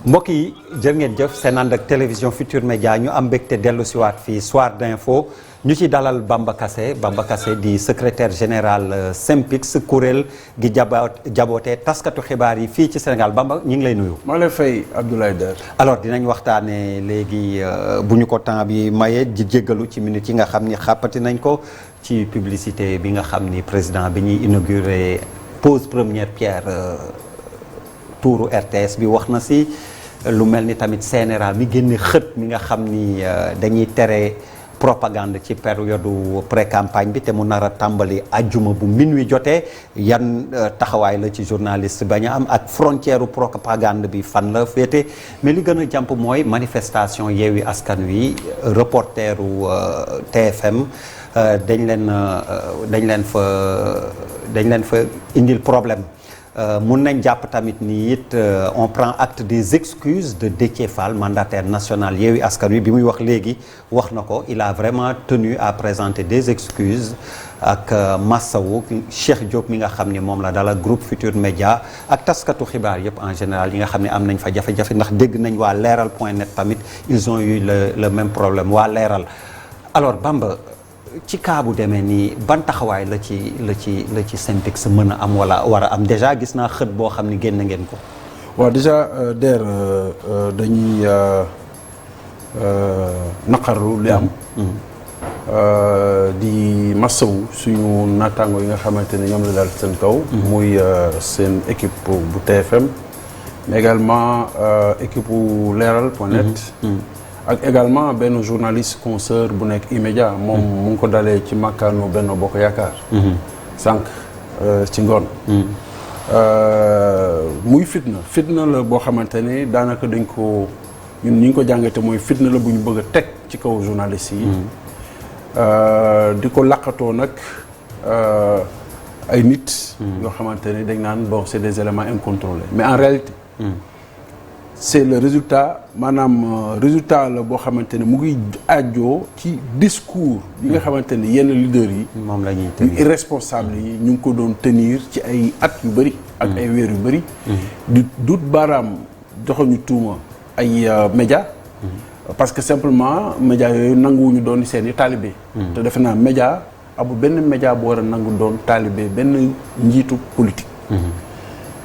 mbokk yi jërë ngeen jëf seen ànd ak télévision Futur Média ñu am mbégte dellu siwaat fii soir d'info ñu ci dalal Bamba Kassé di secrétaire général SYNPICS kuréel gi jaboote taskatu xibaar yi fii ci Sénégal Bamba ñu ngi lay nuyu. maa lay fay Abdoulaye Der. alors dinañ waxtaanee léegi bu ñu ko temps bi maye di jéggalu ci minutes yi nga xam ni xàppati nañ ko ci publicité bi nga xam ni président bi ñuy inauguré pose première pierre tuuru RTS bi wax na si. lu mel ni tamit CNRA mi génne xët mi nga xam ni dañuy tere propagande ci période pré-campagne bi te mu nar a tàmbali ajjuma bu minuit jotee yan taxawaay la ci journaliste bañ a am ak frontière propagande bi fan la féete mais li gën a jàmp mooy manifestation Yewwi Askan Wi reporteru TFM dañ leen fa indil problème. mun nañ jàpp tamit ni it on prend acte des excuses de Déthié Fall mandataire national Yewwi Askan Wi bi muy wax léegi wax na ko il a vraiment tenu à présenter des excuses ak massawu Cheikh Diop mi nga xam ni moom la dala groupe Futur Média ak taskatu xibaar yëpp en général yi nga xam ne am nañ fa jafe-jafe ndax dégg nañ waa leeral.net tamit ils ont eu le même problème waa leeral alors Bamba ci cas bu demee nii ban taxawaay la ci SYNPICS mën a am wala war a am déjà gis naa xët boo xam ni génn ngeen ko. waaw déjà Der dañuy naqarlu li am. di massawu suñu naataango yi nga xamante ne ñoom la daal seen kaw. muy seen équipe bu TFM mais également équipe bu leeral.net. ak également benn journaliste consoeur bu nekk immédiat moom mu ngi ko dalee ci makkaanu Benno Bokk Yaakaar sànq ci ngoon muy fitna la boo xamante ne daanaka dañ ko ñun ni ñu ko jàngate mooy fitna la bu ñu bëgg a teg ci kaw journaliste yi di ko laqatoo nag ay nit yoo xamante ne dañ naan bon c'est des éléments incontrôlés mais en réalité c'est le résultat maanaam résultat la boo xamante ne mu ngi àjjoo ci discours yi nga xamante ne yenn leaders yi moom la ñuy tenir irresponsable yi ñu ngi ko doon tenir ci ay at yu bëri ak ay weer yu bëri di dut baaraam joxuñu tuuma ay média parce que simplement média yooyu nanguwuñu doon seen i taalibe te defe naa média amul benn média bu war a nangu doon taalibe benn njiitu politique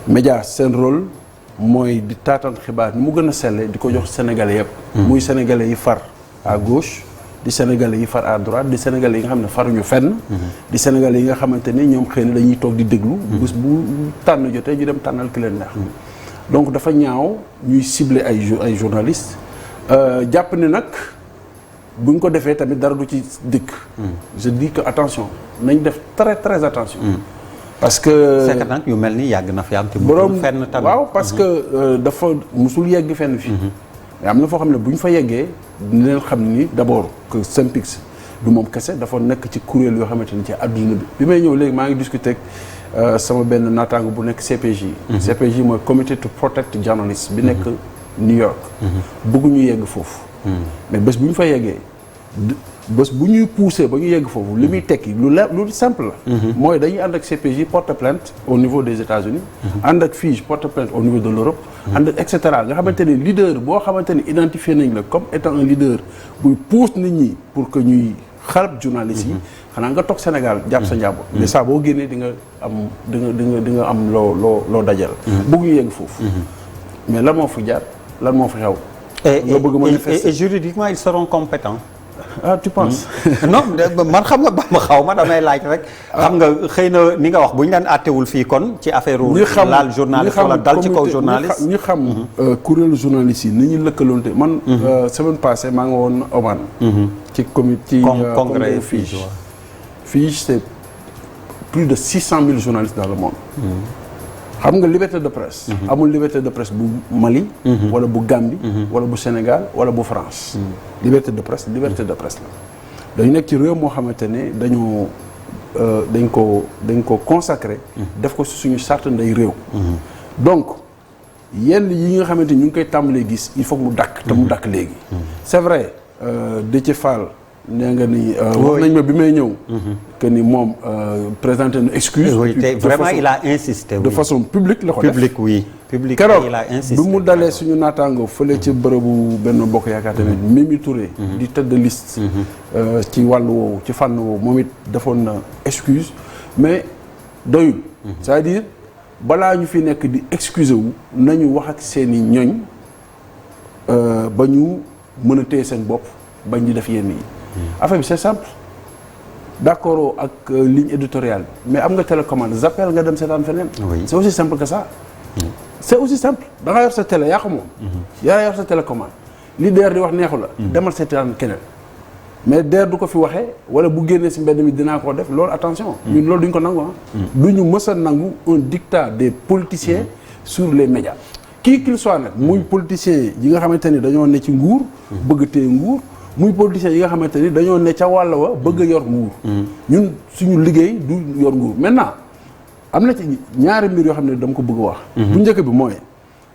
média seen rôle mooy di taataan xibaar ni mu gën a selle di ko jox sénégalais yëpp muy sénégalais yi far à gauche di sénégalais yi far à droite di sénégalais yi nga xam ne faruñu fenn di sénégalais yi nga xamante ni ñoom xëy na dañuy toog di déglu bés bu tànn jotee ñu dem tànnal ki leen neex donc dafa ñaaw ñuy cibler ay journalistes jàpp ne nag buñ ko defee tamit dara du ci dëkk je dis que attention nañ def très très attention parce que c'est que nag yu mel ni yàgg na fi am te borom fenn tamit waaw parce que dafa musul yegg fenn fii mais am na foo xam ne bu ñu fa yeggee dinañ xam ni d'abord que SYNPICS du moom kese dafa nekk ci kuréel yoo xamante ni ci adduna bi may ñëw léegi maa ngi discuter ak sama benn naataango bu nekk CPJ CPJ mooy Committee to Protect Journalists bi nekk New York bëgguñu yegg foofu mais bés bu ñu fa yeggee bés bu ñuy poussé ba ñu yegg foofu li muy tekki lu simple la mooy dañuy ànd ak CPJ porte plainte au niveau des États-Unis ànd ak FIJ porte plainte au niveau de l'Europe ànd ak et cetera nga xamante ne leader boo xamante ne identifié nañ la comme étant un leader buy pousse nit ñi pour que ñuy xarab journalistes yi xanaa nga toog Sénégal jàpp sa njàmbur mais ça boo génnee di nga am loo dajal bëgg ñu yegg foofu mais lan moo fi jaar lan moo fi xew nga bëgg manifester et juridiquement ils seront compétents. Ah tu penses non man xam nga ba ma xaw ma damay laaj rek. xam nga xëy na ni nga wax bu ñu leen àttewul fii kon ci affaire laal journaliste wala dal ci kaw journaliste. ñi xam kuréelu journaliste yi ni ñu lëkkaloonte man semaine passée maa ngi woon Oman. ci comité congrès FIJ. FIJ c'est plus de 600 000 journalistes dans le monde. xam nga liberté de presse. amul liberté de presse bu Mali. wala bu Gambie. wala bu Sénégal wala bu France. liberté de presse la. dañu nekk ci réew moo xamante ne dañ ko consacré. def ko suñu charte nday réew. donc yenn yi nga xamante ni ñu ngi koy tàmbalee gis il faut mu dakk te mu dakk léegi. c'est vrai Déthié Fall nee nga ni wax nañ ma bi may ñëw. que ni moom présenté na excuse. oui te vraiment il a insisté. de façon publique la ko def public oui. public keroog il a insisté bi mu dalee suñu naataango fële ci bërëbu Benno Bokk Yaakaar tamit Mimi Touré. di tête de liste. ci wàllu woowu ci fànn woowu moom it defoon na excuse mais doyul. c'est-à-dire balaa ñu fi nekk di excuser wu nañu wax ak seeni ñoñ ba ñu mën a téye seen bopp bañ di def yenn yi. affaire bi c'est simple d'accord ak ligne éditoriale mais am nga télécommande zappel nga dem seetaan feneen. c'est aussi simple que ça. c'est aussi simple da nga yor sa télé yaa ko moom. yaa yor sa télécommande li DER di wax neexu la. demal seetaan keneen. mais DER du ko fi waxee wala bu génnee ci mbedd mi dinaa koo def loolu attention. ñun loolu duñ ko nangu du ñu mës a nangu un dictat des politiciens sur les médias. qui qu'il soit nag muy politiciens yi nga xamante ni dañoo ne ci nguur. bëgg téye nguur. muy politiciens yi nga xamante ni dañoo ne ca wàll wa bëgg a yor nguur. ñun suñu liggéey du yor nguur maintenant am na ci ñaari mbir yoo xam ne dama ko bëgg a wax. bu njëkk bi mooy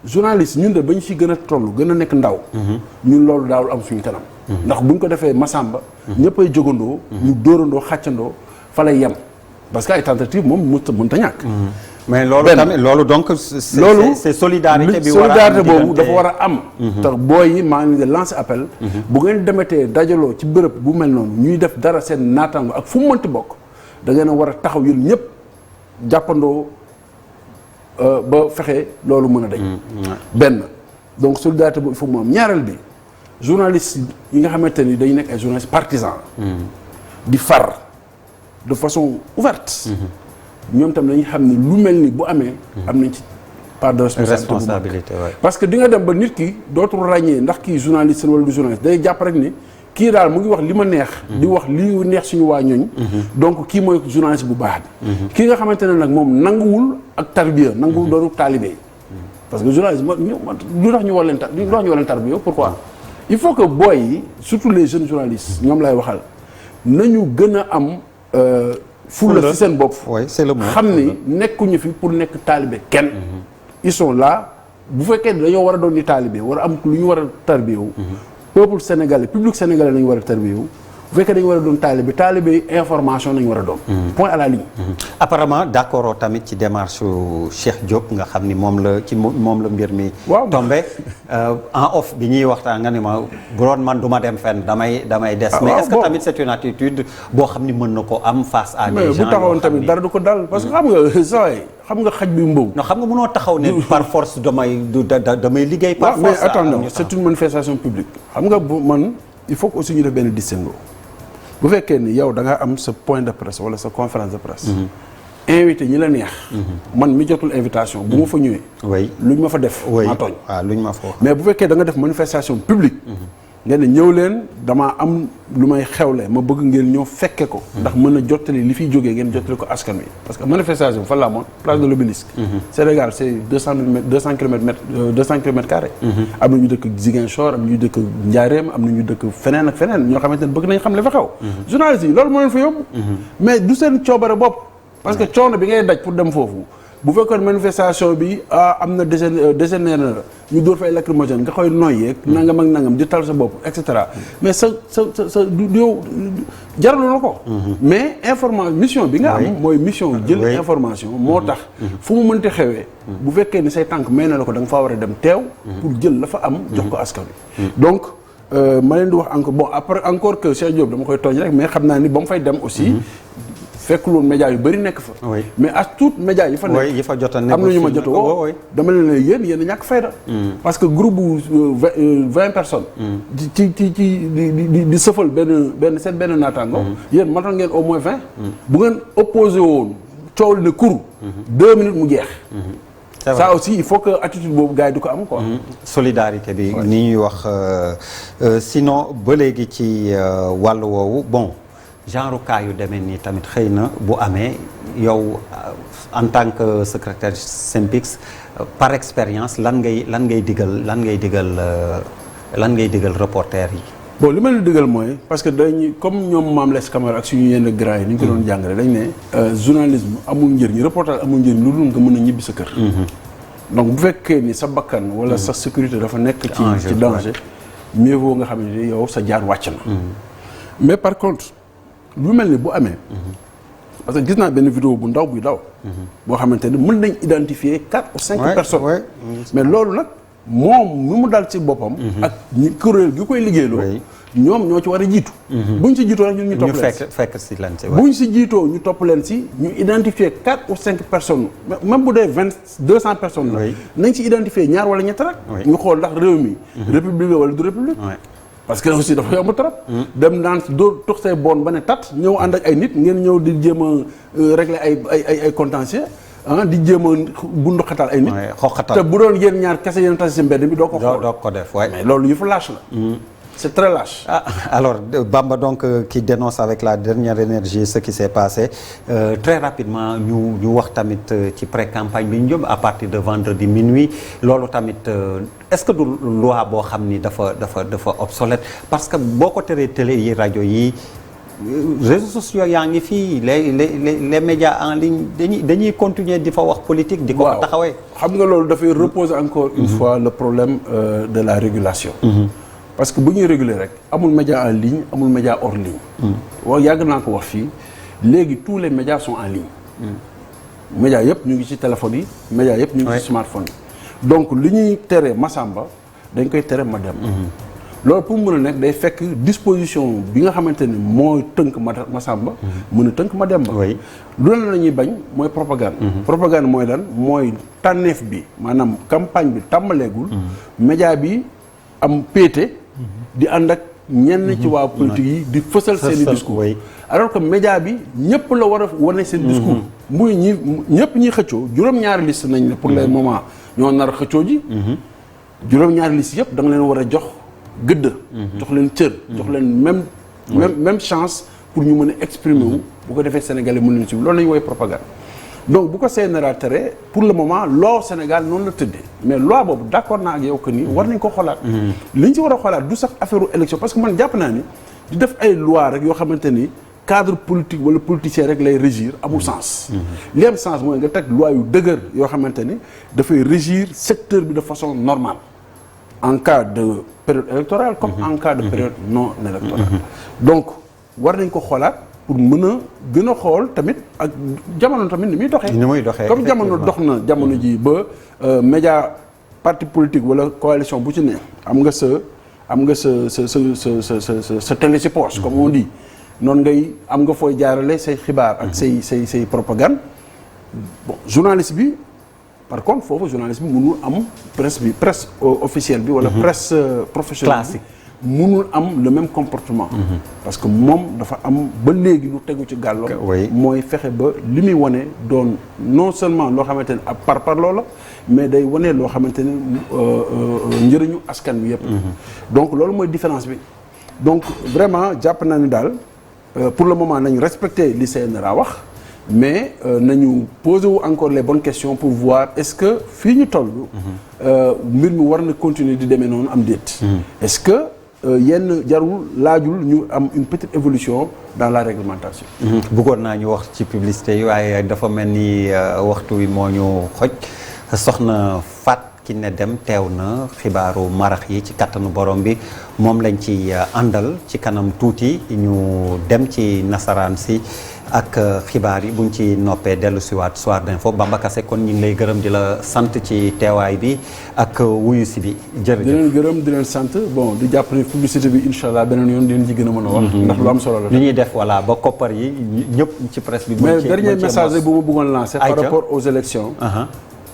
journaliste ñun de bañ ci gën a toll gën a nekk ndaw. ñun loolu daawul am suñu kanam. ndax buñ ko defee Masamba. ñëppay jógandoo. ñu dóorandoo xàccandoo fa lay yem parce que ay tentative moom mënta ñàkk. mais loolu tamit loolu donc. c'est solidarité bi war a am solidarité boobu dafa war a am. tax booy yi maa ngi leen di lancer appel. bu ngeen demetee dajaloo ci bërëb bu mel noonu ñuy def dara seen naataango ak fu mu mënti bokk da ngeen a war a taxaw yéen ñëpp jàppandoo ba fexe loolu mën a dañ. benn donc solidarité boobu il faut mu am ñaareel bi journalistes yi nga xamante ni dañu nekk ay journalistes partisans. di far de façon ouverte. ñoom tam dañuy xam ne lu mel ni bu amee. am nañ ci part de responsabilité parce que di nga dem ba nit ki dootul ràññee ndax kii journaliste wala du journaliste day jàpp rek ni kii daal mu ngi wax li ma neex. di wax li neex suñu waa ñooñ. donc kii mooy journaliste bu baax bi. kii nga xamante ne nag moom nanguwul ak tarbiya nanguwul doonu taalibe parce que journaliste lu tax ñu war leen tarbiya pourquoi. il faut que booy yi surtout les jeunes journalistes ñoom lay waxal nañu gën a am. fulla ci seen bopp xam ni nekkuñu fi pour nekk taalibe kenn ils sont là bu fekkee dañoo war a doon di taalibe war a am lu ñu war a tarbiyewu peuple sénégalais public sénégalais nañu war a tarbiyewu bu fekkee dañu war a doon taalibe information nañu war a doon point à la ligne apparemment d'accord tamit ci démarche Cheikh Diop nga xam ni moom la mbir mi tombé en off bi ñuy waxtaan nga ni ma bu doon man du ma dem fenn damay des mais est-ce que tamit c'est une attitude boo xam ni mën na ko am face à des gens bu taxawoon tamit dara du ko dal parce que xam nga saway xam nga xaj bi mbow non xam nga mënoo taxaw ne par force damay liggéey par force mais attends c'est une manifestation publique xam nga bu man il faut que aussi ñu def benn distinguo bu fekkee ni yow da nga am sa point de presse wala sa conférence de presse. invité ñi la neex. man mi jotul invitation. bu ma fa ñëwee. luñ ma fa def. maa tooñ luñ ma fa wax. mais bu fekkee da nga def manifestation publique. nga ne ñëw leen damaa am lu may xewle ma bëgg ngeen ñëw fekke ko. ndax mën a jottali li fiy jógee ngeen jottali ko askan wi. parce que manifestation fan la amoon place de l'Obélisque. Sénégal c'est 200 kilomètres carrés. am na ñu dëkk Ziguinchor am na ñu dëkk Ndiarème am na ñu dëkk feneen ak feneen ñoo xamante ne bëgg nañ xam li fa xew. journalistes yi loolu moo leen fa yóbbu. mais du seen coobare bopp. parce que coono bi ngay daj pour dem foofu. bu fekkoon manifestation bi am na dégénéré na ñu dóor fa ay lacrymogène nga koy noyyee nangam ak nangam di tal sa bopp et cetera mais sa du yow jaralu la ko mais mission bi nga am mooy mission jël information moo tax fu mu mënti xewee bu fekkee ni say tànk may na la ko da nga faa war a dem teew pour jël la fa am jox ko askan wi donc ma leen di wax encore bon après encore que Cheikh Diop dama koy tooñ rek mais xam naa ni ba mu fay dem aussi fekkul woon média yu bëri nekk fa. mais as tuut média yi fa nekk. yi fa jot a am na ñu ma jot a woo dama leen ne yéen ñàkk fayda. parce que groupe bu 20 personnes. di sëfal benn naataango. yéen matoon ngeen au moins 20. bu ngeen opposé woon coow li ne kur. 2 minutes mu jeex. ça aussi il faut que attitude boobu gars yi du ko am quoi. solidarité bi ni ñuy wax sinon ba léegi ci wàll woowu bon. genre cas yu demee nii tamit xëy na bu amee yow en tant que secrétaire SYNPICS par expérience lan ngay digal reporter yi. bon li ma leen digal mooy parce que dañuy comme ñoom Mame Less Camara ak suñu yenn grand yi ni ñu ko doon jàngale dañ ne journalisme amul njëriñ reportage amul njëriñ lu dul nga mën a ñibbi sa kër. donc bu fekkee ni sa bakkan wala sa sécurité dafa nekk ci danger mieux vaut nga xam ne yow sa jaar wàcc na. mais par contre lu mel ni bu amee. parce que gis naa benn vidéo bu ndaw buy daw. boo xamante ni mën nañ identifier 4 ou 5 personnes. mais loolu nag moom mi mu dal ci boppam. ak ñi kuréel gi koy liggéeyloo. ñoom ñoo ci war a jiitu. buñ si jiitoo rek ñun ñu topp leen si fekk si leen si. buñ si jiitoo ñu topp leen si ñu identifier 4 ou 5 personnes même bu dee 200 personnes la. nañ si identifier ñaar wala ñett rek. ñu xool ndax réew mi. république la wala du république. parce que aussi dafa yomb trop. dem naan doo tox say bon ba ne tat ñëw ànd ak ay nit ngeen ñëw di jéem a régler ay contentieux di jéem a bundu xatal ay nit. te bu doon yéen ñaar kese yéen tase si mbedd bi doo ko xool. doo ko def waay mais loolu yu fa lâche la. c'est très lâche. Alors Bamba donc qui dénonce avec la dernière énergie ce qui s'est passé très rapidement ñu wax tamit ci pré-campagne bi ñu jëm à partir de vendredi minuit loolu tamit est-ce que du loi boo xam ni dafa obsolète parce que boo ko teree télé yi rajo yi réseaux sociaux yaa ngi fii les médias en ligne dañuy continuer di fa wax politique. di ko fa taxawee. xam nga loolu dafay reposer encore une fois le problème de la régulation. parce que bu ñuy réguler rek amul média en ligne amul média hors ligne. waaw yàgg naa ko wax fii léegi tous les médias sont en ligne. médias yëpp ñu ngi ci téléphone yi médias yëpp ñu ngi ci smartphone yi. donc li ñuy tere Massamba dañ koy tere Mademba. loolu pour mu mën a nekk day fekk disposition bi nga xamante ni mooy tënk Massamba. mën a tënk Mademba. lu la ñuy bañ mooy propagande. propagande mooy lan mooy tànneef bi maanaam campagne bi tàmbaleegul. média bi am péete. di ànd ak ñenn ci waa politique yi di fësal seen i discours. alors que média bi ñëpp la war a wane seen discours. muy ñëpp ñi xëccoo juróom-ñaari liste nañ ne pour le moment ñoo nar a xëccoo ji. juróom-ñaari liste yëpp da nga leen war a jox gëdd. jox leen cër. jox leen même chance pour ñu mën a exprimer wu. bu ko defee Sénégalais mën leen ci loolu la ñu woowee propagande. donc bu ko CNRA tere pour le moment loi Sénégal noonu la tëddee mais loi boobu d'accord naa ak yow que ni war nañ ko xoolaat. li ñu ci war a xoolaat du sax affaire élection parce que man jàpp naa ni di def ay loi rek yoo xamante ni cadre politique wala politicien rek lay régir amul sens. li am sens mooy nga teg loi yu dëgër yoo xamante ni dafay régir secteur bi de façon normale en cas de période électorale comme en cas de période non électorale. donc war nañ ko xoolaat. pour mën a gën a xool tamit ak jamono tamit ni muy doxee. comme jamono dox na jamono ji ba média parti politique wala coalition bu ci ne am nga sa télé ci poche comme on dit noonu ngay am nga fooy jaarale say xibaar ak say propagande bon journaliste bi par contre foofu journaliste bi mënul am presse officielle bi wala presse professionnelle classique. mënul am le même comportement. parce que moom dafa am ba léegi lu tegu ci gàllo mooy fexe ba li muy wane doon non seulement loo xamante ne par loola mais day wane loo xamante ne njëriñu askan wi yëpp. donc loolu mooy différence bi donc vraiment jàpp naa ni daal pour le moment nañ respecter li CNRA wax mais nañu poser wu encore les bonnes questions pour voir est-ce que fii ñu toll. mbir mi war na continuer di demee noonu am déet. est-ce que yenn jarul laajul ñu am une petite évolution dans la réglementation. bëggoon naa ñu wax ci publicité yi waaye dafa mel ni waxtu wi moo ñu xoj soxna Fatou Kiné Deme teew na xibaaru marax yi ci kattanu borom bi moom lañ ci àndal ci kanam tuuti ñu dem ci nasaraan si ak xibaar yi buñ ci noppee dellu siwaat soir d'info Bamba Kassé kon ñu ngi lay gërëm di la sant ci teewaay bi ak wuyu si bi jërëjëf. di leen gërëm di leen sant bon di jàpp ne publicité bi incha allah beneen yoon dinañ ci gën a mën a wax. ndax lu am solo la. li ñuy def voilà ba koppar yi ñëpp ci presse bi. mais dernier message bu ma bëggoon lancer. par rapport aux élections.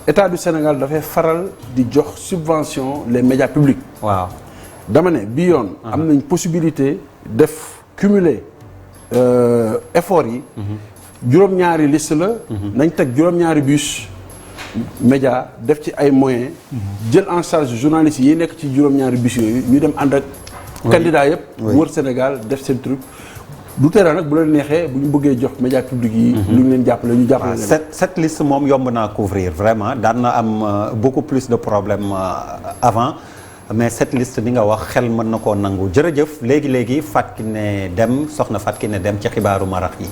État du Sénégal dafay faral di jox subvention les médias publics. waaw dama ne bii yoon. am nañ possibilité def cumuler effort yi. juróom-ñaari liste la. nañ teg juróom-ñaari bus média def ci ay moyens. jël en charge journalistes yi nekk ci juróom-ñaari bus yooyu ñu dem ànd ak. candidat yëpp. wër Sénégal def seen truc. du tere nag bu leen neexee bu ñu bëggee jox médias publics yi. lu ñu leen jàppale ñu jàppale leen. cette liste moom yomb naa couvrir vraiment daan na am beaucoup plus de problèmes avant mais cette liste bi nga wax xel mën na koo nangu jërëjëf léegi Fatou Kiné Deme soxna Fatou Kiné Deme ci xibaaru marax yi.